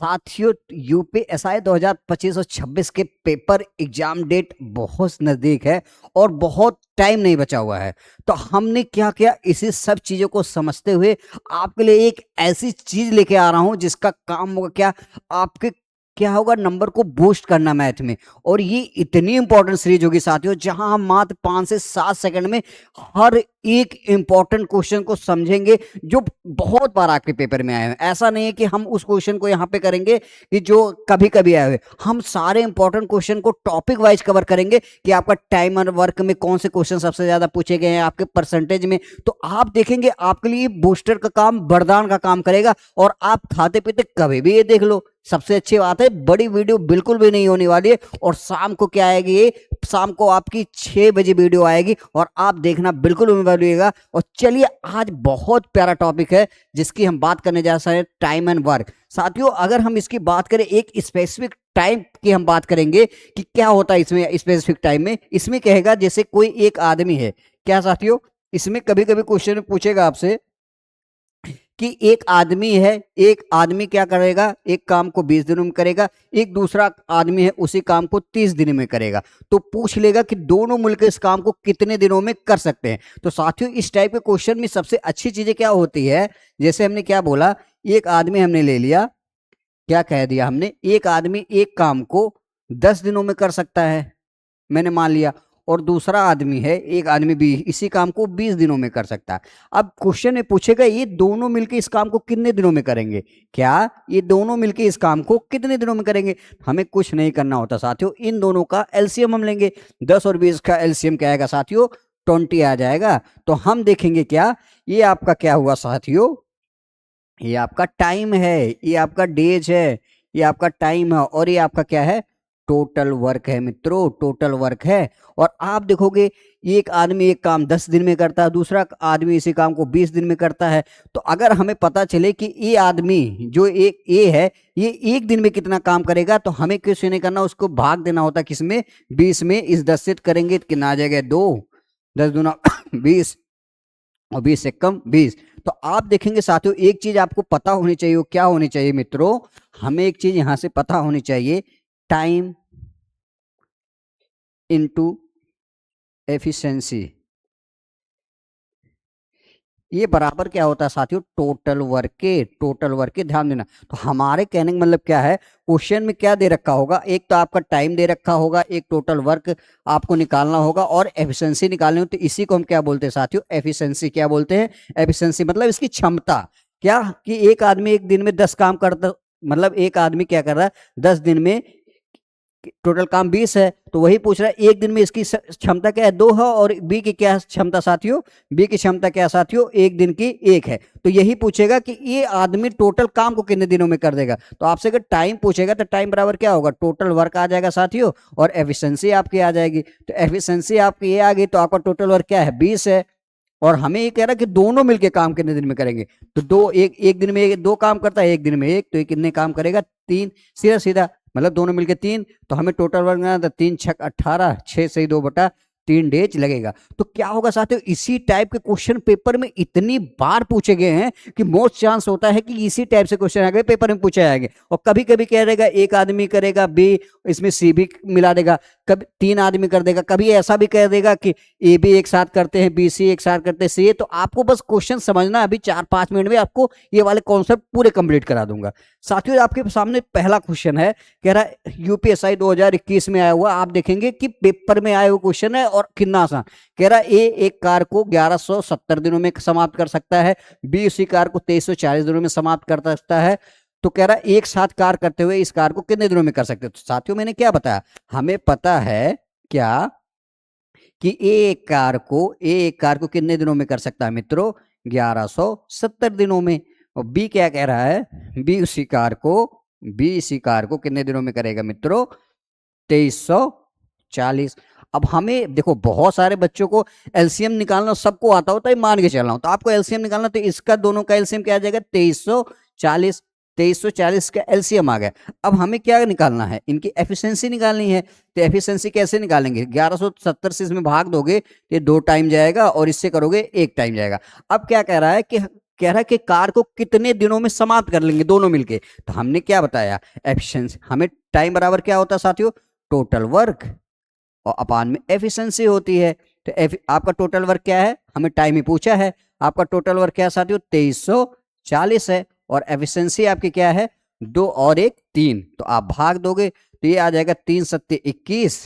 साथियों, यूपीएसआई 2025 और 26 के पेपर एग्जाम डेट बहुत नजदीक है और बहुत टाइम नहीं बचा हुआ है। तो हमने क्या किया, इसी सब चीजों को समझते हुए आपके लिए एक ऐसी चीज लेके आ रहा हूं जिसका काम होगा क्या, आपके क्या होगा, नंबर को बूस्ट करना मैथ में। और ये इतनी इंपॉर्टेंट सीरीज होगी साथियों, जहां हम मात्र 5 से 7 सेकंड में हर एक इंपॉर्टेंट क्वेश्चन को समझेंगे जो बहुत बार आपके पेपर में आए हैं। ऐसा नहीं है कि हम उस क्वेश्चन को यहाँ पे करेंगे कि जो कभी कभी आए हुए, हम सारे इंपॉर्टेंट क्वेश्चन को टॉपिक वाइज कवर करेंगे कि आपका टाइम और वर्क में कौन से क्वेश्चन सबसे ज्यादा पूछे गए हैं, आपके परसेंटेज में। तो आप देखेंगे आपके लिए बूस्टर का काम, वरदान का काम करेगा। और आप खाते पीते कभी भी ये देख लो, सबसे अच्छी बात है बड़ी वीडियो बिल्कुल भी नहीं होने वाली है। और शाम को क्या आएगी, ये शाम को आपकी 6 बजे वीडियो आएगी और आप देखना बिल्कुल भी भूलिएगा। और चलिए, आज बहुत प्यारा टॉपिक है जिसकी हम बात करने जा रहे हैं, टाइम एंड वर्क। साथियों, अगर हम इसकी बात करें, एक स्पेसिफिक टाइम की हम बात करेंगे कि क्या होता है इसमें। स्पेसिफिक टाइम में इसमें कहेगा जैसे कोई एक आदमी है, क्या साथियों, इसमें कभी कभी क्वेश्चन पूछेगा आपसे कि एक आदमी है, एक आदमी क्या करेगा, एक काम को 20 दिनों में करेगा, एक दूसरा आदमी है उसी काम को 30 दिन में करेगा। तो पूछ लेगा कि दोनों मिलकर इस काम को कितने दिनों में कर सकते हैं। तो साथियों, इस टाइप के क्वेश्चन में सबसे अच्छी चीजें क्या होती है, जैसे हमने क्या बोला, एक आदमी हमने ले लिया, क्या कह दिया हमने, एक आदमी एक काम को 10 दिनों में कर सकता है, मैंने मान लिया। और दूसरा आदमी है, एक आदमी भी इसी काम को 20 दिनों में कर सकता है। अब क्वेश्चन में पूछेगा ये दोनों मिलकर इस काम को कितने दिनों में करेंगे, क्या ये दोनों मिलकर इस काम को कितने दिनों में करेंगे। हमें कुछ नहीं करना होता साथियों, इन दोनों का एलसीएम हम लेंगे। 10 और 20 का एलसीएम क्या आएगा साथियों, 20 आ जाएगा। तो हम देखेंगे क्या, ये आपका क्या हुआ साथियों, ये आपका टाइम है, ये आपका डेज है, ये आपका टाइम है, और ये आपका क्या है, टोटल वर्क है मित्रों, टोटल वर्क है। और आप देखोगे एक आदमी एक काम 10 दिन में करता है, दूसरा आदमी इसी काम को 20 दिन में करता है। तो अगर हमें पता चले कि ये आदमी जो एक ए है, ये एक दिन में कितना काम करेगा, तो हमें कुछ नहीं करना, उसको भाग देना होता किसमें, 20 में। इस 10 से करेंगे कितना आ जाएगा, 2, 10 दूना 20 और 20 से कम 20। तो आप देखेंगे साथियों, एक चीज आपको पता होनी चाहिए, वो क्या होनी चाहिए मित्रों, हमें एक चीज यहां से पता होनी चाहिए, टाइम इनटू एफिशिएंसी, ये बराबर क्या होता है साथियों, टोटल वर्क के। टोटल वर्क के ध्यान देना। तो हमारे कहने का मतलब क्या है, क्वेश्चन में क्या दे रखा होगा, एक तो आपका टाइम दे रखा होगा, एक टोटल वर्क आपको निकालना होगा और एफिशिएंसी निकालनी होती है। इसी को हम क्या बोलते हैं साथियों, एफिशिएंसी। क्या बोलते हैं, एफिशिएंसी मतलब इसकी क्षमता। क्या कि एक आदमी एक दिन में 10 काम करता, मतलब एक आदमी क्या कर रहा है 10 दिन में, टोटल काम 20 है, तो वही पूछ रहा है एक दिन में इसकी क्षमता क्या है, 2 है। और बी की क्या क्षमता साथियों, बी की क्षमता क्या साथियों, एक दिन की 1 है। तो यही पूछेगा कि ये आदमी टोटल काम को कितने दिनों में कर देगा। तो आपसे अगर टाइम पूछेगा तो टाइम बराबर क्या होगा, टोटल वर्क आ जाएगा साथियों, और एफिशिएंसी आपकी आ जाएगी। तो एफिशिएंसी आपकी ये आ गई, तो आपका टोटल वर्क क्या है, 20 है। और हमें ये कह रहा है कि दोनों मिलके काम कितने दिन में करेंगे। तो दो, एक दिन में 2 काम करता है, एक दिन में 1, तो ये कितने काम करेगा, 3। सीधा सीधा मतलब दोनों मिलके 3। तो हमें टोटल वर्क ना, 3 छक 18, 6 से 2/3 डेज लगेगा। तो क्या होगा साथियों, इसी टाइप के क्वेश्चन पेपर में इतनी बार पूछे गए हैं कि मोस्ट चांस होता है कि इसी टाइप से क्वेश्चन आगे पेपर में पूछे जाएंगे। और कभी कभी क्या रहेगा, एक आदमी करेगा बी, इसमें सी भी मिला देगा, कभी 3 आदमी कर देगा, कभी ऐसा भी कह देगा कि ए बी एक साथ करते हैं, बी सी एक साथ करते हैं, सी। तो आपको बस क्वेश्चन समझना, अभी 4-5 मिनट में आपको ये वाले कॉन्सेप्ट पूरे कंप्लीट करा दूंगा। साथियों, आपके सामने पहला क्वेश्चन है, कह रहा है यूपीएसआई 2021 में आया हुआ। आप देखेंगे कि पेपर में आया हुआ क्वेश्चन है और कितना आसान। कह रहा है ए एक कार को 1170 दिनों में समाप्त कर सकता है, बी उसी कार को 2340 दिनों में समाप्त कर सकता है। तो कह रहा है एक साथ कार करते हुए इस कार को कितने दिनों में कर सकते हो। तो साथियों, मैंने क्या बताया, हमें पता है क्या कि एक कार को कितने दिनों में कर सकता है मित्रों, 1170 दिनों में। और बी क्या कह रहा है, बी इसी कार को कितने दिनों में करेगा मित्रों, 2340। अब हमें देखो, बहुत सारे बच्चों को एलसीएम निकालना सबको आता होता है, मान के चल रहा हूं। तो आपको एलसीएम निकालना, तो इसका दोनों का एलसीएम क्या आ जाएगा, 2340। 2340 का एलसीएम आ गया। अब हमें क्या निकालना है, इनकी एफिशिएंसी निकालनी है। तो एफिशिएंसी कैसे निकालेंगे, 1170 से इसमें भाग दोगे, ये 2 टाइम जाएगा और इससे करोगे 1 टाइम जाएगा। अब क्या कह रहा है कि कह रहा है कि कार को कितने दिनों में समाप्त कर लेंगे दोनों मिलके। तो हमने क्या बताया, एफिशिएंसी, हमें टाइम बराबर क्या होता है साथियों, टोटल वर्क और अपान में एफिशिएंसी होती है। तो आपका टोटल वर्क क्या है, हमें टाइम ही पूछा है, आपका टोटल वर्क क्या है साथियों, 2340 है। और एफिशिएंसी आपकी क्या है, 2 और 1 3। तो आप भाग दोगे तो ये आ जाएगा 3 सत्ते 21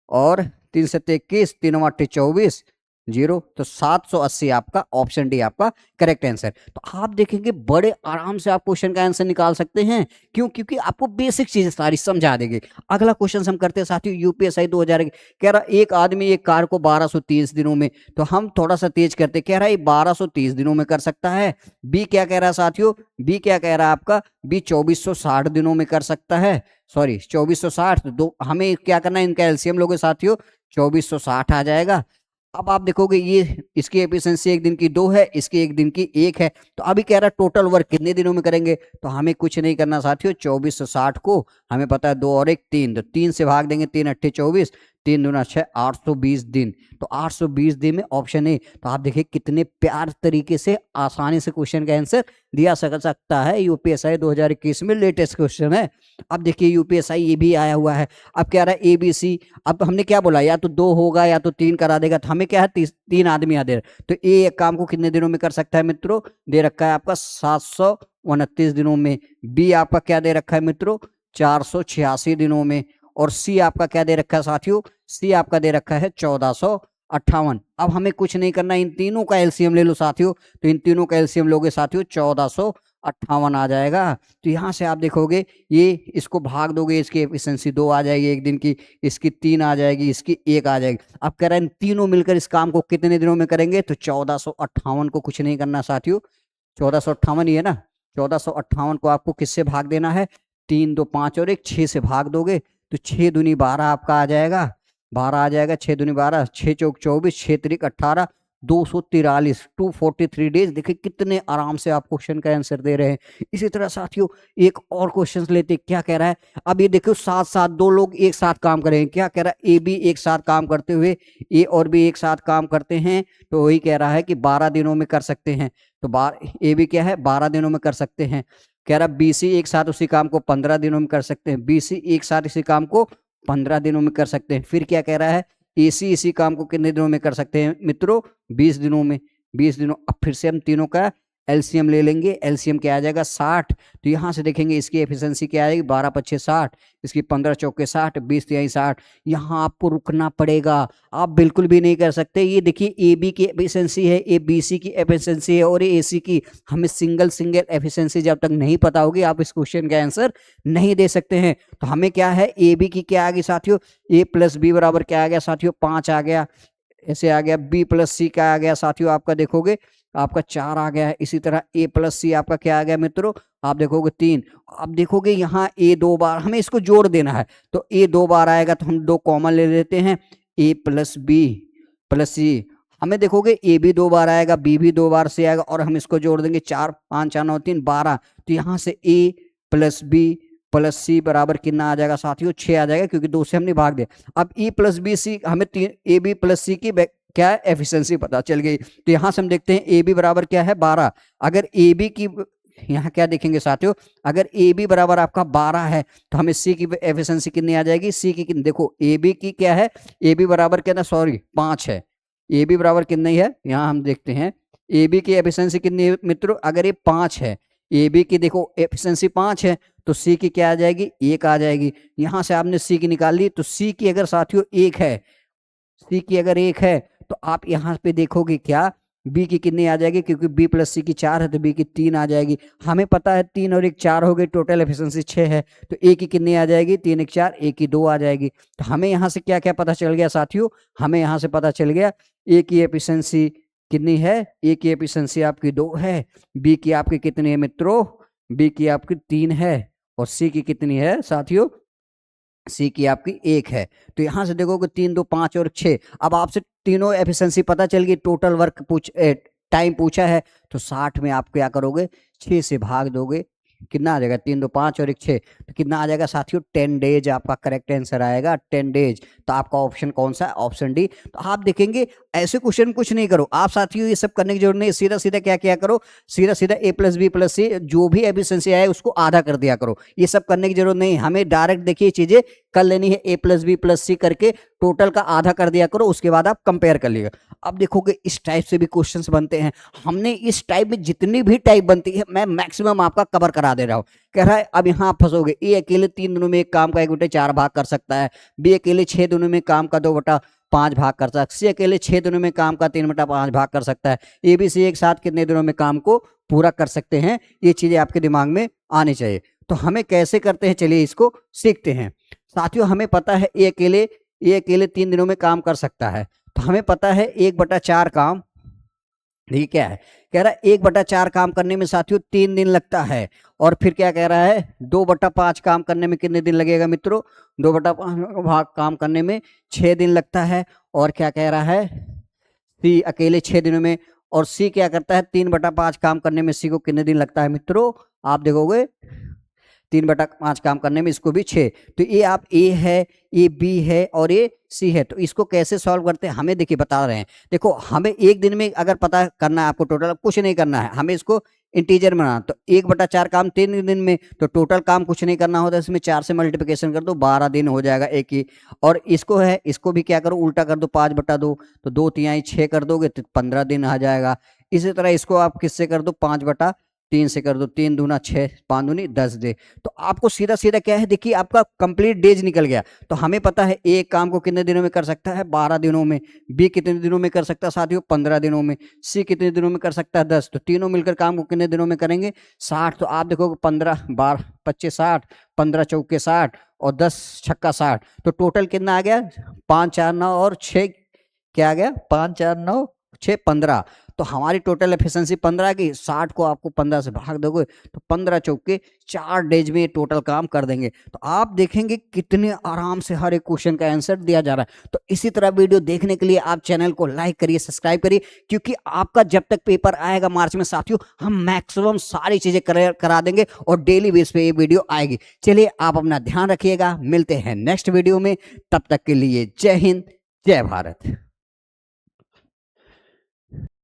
और 3 सत्ते 21, 3 आठे 24, 0। तो 780 आपका ऑप्शन डी आपका करेक्ट आंसर। तो आप देखेंगे बड़े आराम से आप क्वेश्चन का आंसर निकाल सकते हैं। क्यों? क्योंकि आपको बेसिक चीजें सारी समझा देंगे। अगला क्वेश्चन हम करते हैं साथियों यूपीएसआई 2000 कह रहा एक आदमी एक कार को 1230 दिनों में, तो हम थोड़ा सा तेज करते, कह रहा है 1230 दिनों में कर सकता है। बी क्या कह रहा है साथियों, बी क्या कह रहा है आपका, बी 2460 दिनों में कर सकता है, सॉरी 2460। तो दो हमें क्या करना है, इनका एलसीएम लोगे साथियों, 2460 आ जाएगा। अब आप देखोगे ये इसकी एफिशिएंसी एक दिन की 2 है, इसकी एक दिन की 1 है। तो अभी कह रहा है टोटल वर्क कितने दिनों में करेंगे, तो हमें कुछ नहीं करना साथियों, 2460 को हमें पता है 2 और 1 3, तो 3 से भाग देंगे, 3 अट्ठे 24, 3 दूना 6, 820 दिन। तो 820 दिन में ऑप्शन ए। तो आप देखिए कितने प्यार तरीके से आसानी से क्वेश्चन का आंसर दिया सकता है। यूपीएसआई 2021 में लेटेस्ट क्वेश्चन है। अब देखिए यूपीएसआई ये भी आया हुआ है। अब कह रहा है एबीसी, अब हमने क्या बोला, या तो 2 होगा या तो 3 करा देगा। तो हमें क्या है, 3 आदमी आ दे रहे। तो ए एक काम को कितने दिनों में कर सकता है मित्रों, दे रखा है आपका 729 दिनों में। बी आपका क्या दे रखा है मित्रों, 486 दिनों में। और सी आपका क्या दे रखा है साथियों, सी आपका दे रखा है 1458। अब हमें कुछ नहीं करना, इन तीनों का एलसीएम ले लो साथियों। तो इन तीनों का एलसीएम लोगे साथियों, 1458 आ जाएगा। तो यहां से आप देखोगे ये इसको भाग दोगे, इसकी एफिशिएंसी 2 आ जाएगी एक दिन की, इसकी 3 आ जाएगी, इसकी 1 आ जाएगी। अब कह रहा है इन तीनों मिलकर इस काम को कितने दिनों में करेंगे, तो 1458 को कुछ नहीं करना साथियों, 1458 ही है ना, 1458 को आपको किससे भाग देना है, 3 2 5 और 1 6 से भाग दोगे। तो 6 दूनी 12 आपका आ जाएगा, 12 आ जाएगा, 6 दूनी 12, 6 चौक 24, 6 त्रिक 18, 243, 243 डेज। देखिए कितने आराम से आप क्वेश्चन का आंसर दे रहे हैं। इसी तरह साथियों एक और क्वेश्चन लेते, क्या कह रहा है, अब ये देखो साथ साथ 2 लोग एक साथ काम करेंगे। क्या कह रहा है, ए बी एक साथ काम करते हुए, ए और बी एक साथ काम करते हैं, तो वही कह रहा है कि 12 दिनों में कर सकते हैं। तो ए बी क्या है, 12 दिनों में कर सकते हैं। कह रहा बीसी एक साथ उसी काम को 15 दिनों में कर सकते हैं, बीसी एक साथ इसी काम को 15 दिनों में कर सकते हैं। फिर क्या कह रहा है, एसी इसी काम को कितने दिनों में कर सकते हैं मित्रों, 20 दिनों में, 20 दिनों। अब फिर से हम तीनों का एलसीएम ले लेंगे, एलसीएम क्या आ जाएगा 60। तो यहां से देखेंगे इसकी एफिशिएंसी क्या आएगी, 12 पच्चे 60, इसकी 15 चौके 60, 20 तिहाई 60। यहाँ आपको रुकना पड़ेगा, आप बिल्कुल भी नहीं कर सकते। ये देखिए ए बी की एफिशिएंसी है, ए बी सी की एफिशिएंसी है और ए सी की। हमें सिंगल एफिशिएंसी जब तक नहीं पता होगी आप इस क्वेश्चन का आंसर नहीं दे सकते हैं। तो हमें क्या है, ए बी की क्या आ गई साथियों, ए प्लस बी बराबर क्या आ गया साथियों, 5 आ गया, ऐसे आ गया। बी प्लस सी क्या आ गया साथियों, आपका देखोगे आपका 4 आ गया है। इसी तरह ए प्लस सी आपका क्या आ गया मित्रों, आप देखोगे 3। अब देखोगे यहाँ ए 2 बार, हमें इसको जोड़ देना है, तो ए 2 बार आएगा, तो हम 2 कॉमन ले लेते हैं, ए प्लस बी प्लस सी। हमें देखोगे ए भी 2 बार आएगा, बी भी 2 बार से आएगा, और हम इसको जोड़ देंगे, 4 5 4 9 3 12। तो यहाँ से ए प्लस बी प्लस सी बराबर कितना आ जाएगा साथियों, 6 आ जाएगा, क्योंकि 2 से हमने भाग दिया। अब ई प्लस बी सी, हमें ए बी प्लस सी की क्या है, एफिशिएंसी पता चल गई। तो यहां से हम देखते हैं ए बी बराबर क्या है, 12। अगर ए बी की यहाँ क्या देखेंगे साथियों, अगर ए बी बराबर आपका 12 है, तो हमें सी की एफिशिएंसी कितनी आ जाएगी, सी की कितनी, देखो ए बी की क्या है, ए बी बराबर कितना, सॉरी 5 है। ए बी बराबर कितनी है, यहाँ हम देखते हैं ए बी की एफिशिएंसी कितनी है मित्रों, अगर ये 5 है, ए बी की देखो एफिशिएंसी 5 है, तो सी की क्या आ जाएगी, 1 आ जाएगी। यहां से आपने सी की निकाल ली, तो सी की अगर साथियों 1 है, सी की अगर 1 है, तो आप यहाँ पे देखोगे क्या, बी की कितनी आ जाएगी, क्योंकि बी प्लस सी की 4 है, तो बी की 3 आ जाएगी। हमें पता है 3 और 1 4 हो गई, टोटल एफिशिएंसी 6 है, तो ए की कितनी आ जाएगी, 3 1 4, ए की 2 आ जाएगी। तो हमें यहाँ से क्या क्या पता चल गया साथियों, हमें यहाँ से पता चल गया ए की एफिशिएंसी कितनी है, ए की एफिशिएंसी आपकी 2 है, बी की आपकी कितनी है मित्रों, बी की आपकी 3 है, और सी की कितनी है साथियों, सी की आपकी 1 है। तो यहां से देखोगे 3 2 5 और 6। अब आपसे तीनों एफिशिएंसी पता चल गई, टोटल वर्क टाइम पूछा है, तो 60 में आप क्या करोगे, 6 से भाग दोगे, कितना आ जाएगा, 3 2 5 और 1 6, तो कितना आ जाएगा साथियों, 10 डेज आपका करेक्ट आंसर आएगा, 10 डेज। तो आपका ऑप्शन कौन सा है, ऑप्शन डी। तो आप देखेंगे ऐसे क्वेश्चन कुछ नहीं करो आप साथियों, ये सब करने की जरूरत नहीं, सीधा सीधा क्या किया करो, सीधा सीधा a प्लस बी प्लस सी जो भी एफिशिएंसी आए उसको आधा कर दिया करो। ये सब करने की जरूरत नहीं, हमें डायरेक्ट देखिए चीजें कर लेनी है, a प्लस बी प्लस सी करके टोटल का आधा कर दिया करो, उसके बाद आप कंपेयर कर लिएगा। अब देखोगे इस टाइप से भी क्वेश्चंस बनते हैं। हमने इस टाइप में जितनी भी टाइप बनती है मैं मैक्सिमम आपका कवर करा दे रहा हूँ। कह रहा है अब यहाँ आप फंसोगे, ए अकेले 3 दिनों में एक काम का 1/4 भाग कर सकता है, बी अकेले 6 दिनों में काम का 2/5 भाग कर सकता है, सी अकेले 6 दिनों में काम का 3/5 भाग कर सकता है, ए बी सी एक साथ कितने दिनों में काम को पूरा कर सकते हैं। ये चीजें आपके दिमाग में आनी चाहिए। तो हमें कैसे करते हैं, चलिए इसको सीखते हैं। साथियों हमें पता है ए अकेले 3 दिनों में काम कर सकता है, तो हमें पता है 1/4 काम, देखिए क्या है, कह रहा है 1/4 काम करने में साथियों 3 दिन लगता है, और फिर क्या कह रहा है 2/5 काम करने में कितने दिन लगेगा मित्रों, 2/5 भाग काम करने में 6 दिन लगता है। और क्या कह रहा है, सी अकेले 6 दिनों में, और सी क्या करता है 3/5 काम करने में सी को कितने दिन लगता है मित्रों, आप देखोगे 3/5 काम करने में इसको भी 6। तो ये आप ए है, ये बी है और ये सी है। तो इसको कैसे सॉल्व करते हैं हमें देखिए बता रहे हैं। देखो हमें एक दिन में अगर पता करना है आपको, टोटल कुछ नहीं करना है, हमें इसको इंटीजर बनाना। तो 1/4 काम 3 दिन में, तो टोटल काम कुछ नहीं करना होता, इसमें 4 से मल्टीप्लिकेशन कर दो, 12 दिन हो जाएगा एक ही। और इसको है, इसको भी क्या करो उल्टा कर दो, 5/2, तो 2 तिहाई 6 कर दोगे तो 15 दिन आ जाएगा। इसी तरह इसको आप किससे कर दो, 5/3 से कर दो, 3 दूना 6, 5 दूनी 10 डे। तो आपको सीधा सीधा क्या है, देखिए आपका कंप्लीट डेज निकल गया। तो हमें पता है एक काम को कितने दिनों में कर सकता है, 12 दिनों में, बी कितने दिनों में कर सकता है साथियों, 15 दिनों में, सी कितने दिनों में कर सकता है, 10। तो तीनों मिलकर काम को कितने दिनों में करेंगे, 60। तो आप देखोगे 15 12 25 60, 15 चौके 60 और 10 छक्का 60। तो टोटल कितना आ गया, 5 4 9 और 6, क्या आ गया 5 4 9 6 15। तो हमारी टोटल एफिशिएंसी 15 की, 60 को आपको 15 से भाग दोगे तो 15 चौके 4 डेज में टोटल काम कर देंगे। तो आप देखेंगे कितने आराम से हर एक क्वेश्चन का आंसर दिया जा रहा है। तो इसी तरह वीडियो देखने के लिए आप चैनल को लाइक करिए, सब्सक्राइब करिए, क्योंकि आपका जब तक पेपर आएगा मार्च में साथियों, हम मैक्सिमम सारी चीजें करा देंगे और डेली बेस पे ये वीडियो आएगी। चलिए आप अपना ध्यान रखिएगा, मिलते हैं नेक्स्ट वीडियो में, तब तक के लिए जय हिंद जय भारत।